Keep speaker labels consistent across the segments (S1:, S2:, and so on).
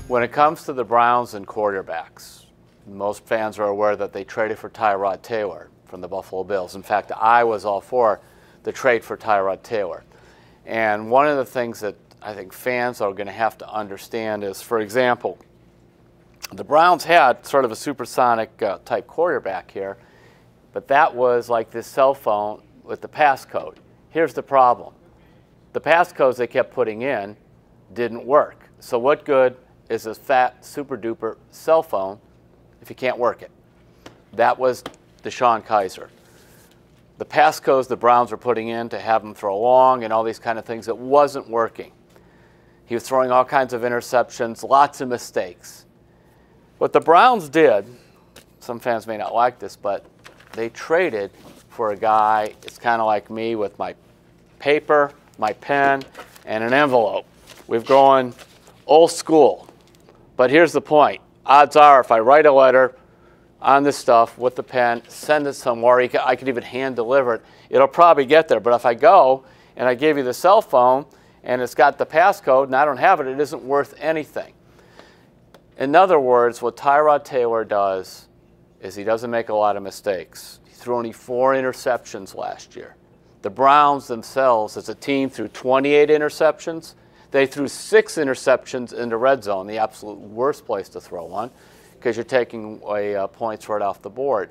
S1: When it comes to the Browns and quarterbacks, most fans are aware that they traded for Tyrod-Taylor from the Buffalo Bills. In fact, I was all for the trade for Tyrod-Taylor. And one of the things that I think fans are going to have to understand is, for example, the Browns had sort of a supersonic type quarterback here, but that was like this cell phone with the passcode. Here's the problem. The passcodes they kept putting in didn't work. So what good is this fat, super duper cell phone if you can't work it? That was DeShone Kizer. The passcodes the Browns were putting in to have him throw long and all these kind of things, it wasn't working. He was throwing all kinds of interceptions, lots of mistakes. What the Browns did, some fans may not like this, but they traded for a guy, it's kind of like me with my paper, my pen, and an envelope. We've gone old school. But here's the point. Odds are if I write a letter on this stuff with the pen, send it somewhere, I could even hand deliver it, it'll probably get there. But if I go and I give you the cell phone and it's got the passcode and I don't have it, it isn't worth anything. In other words, what Tyrod-Taylor does is he doesn't make a lot of mistakes. He threw only 4 interceptions last year. The Browns themselves as a team threw 28 interceptions. They threw 6 interceptions in the red zone, the absolute worst place to throw one, because you're taking away points right off the board.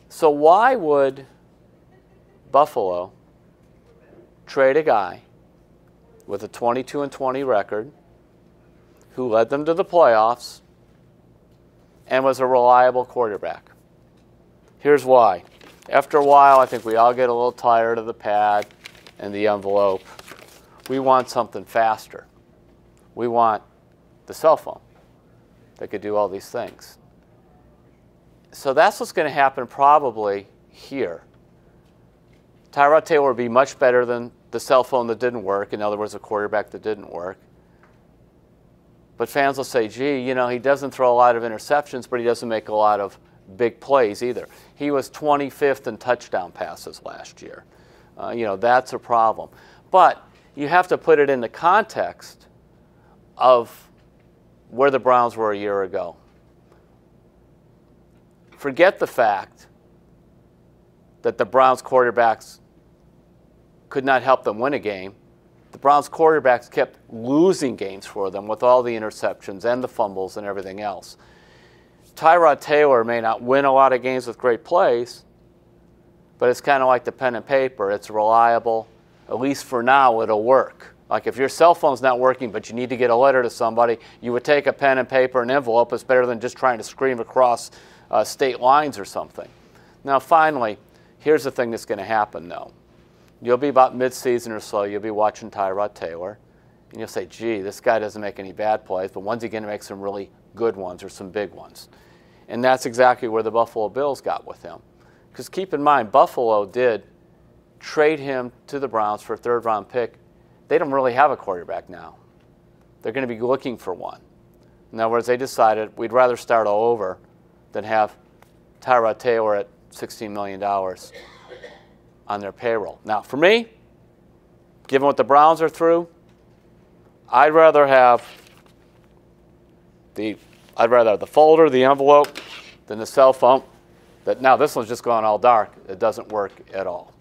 S1: So why would Buffalo trade a guy with a 22-20 record who led them to the playoffs and was a reliable quarterback? Here's why. After a while, I think we all get a little tired of the pad and the envelope. We want something faster. We want the cell phone that could do all these things. So that's what's going to happen probably here. Tyrod-Taylor will be much better than the cell phone that didn't work. In other words, a quarterback that didn't work. But fans will say, gee, you know, he doesn't throw a lot of interceptions, but he doesn't make a lot of big plays either. He was 25th in touchdown passes last year. You know, that's a problem. But you have to put it in the context of where the Browns were a year ago. Forget the fact that the Browns quarterbacks could not help them win a game. The Browns quarterbacks kept losing games for them with all the interceptions and the fumbles and everything else. Tyrod-Taylor may not win a lot of games with great plays, but it's kind of like the pen and paper. It's reliable. At least for now, it'll work. Like if your cell phone's not working, but you need to get a letter to somebody, you would take a pen and paper and envelope. It's better than just trying to scream across state lines or something. Now, finally, here's the thing that's going to happen, though. You'll be about mid-season or so, you'll be watching Tyrod-Taylor, and you'll say, gee, this guy doesn't make any bad plays, but when's he going to make some really good ones or some big ones? And that's exactly where the Buffalo Bills got with him. Because keep in mind, Buffalo did trade him to the Browns for a 3rd-round pick. They don't really have a quarterback now. They're going to be looking for one. In other words, they decided we'd rather start all over than have Tyrod-Taylor at $16 million on their payroll. Now, for me, given what the Browns are through, I'd rather have the folder, the envelope, than the cell phone. Now, this one's just gone all dark. It doesn't work at all.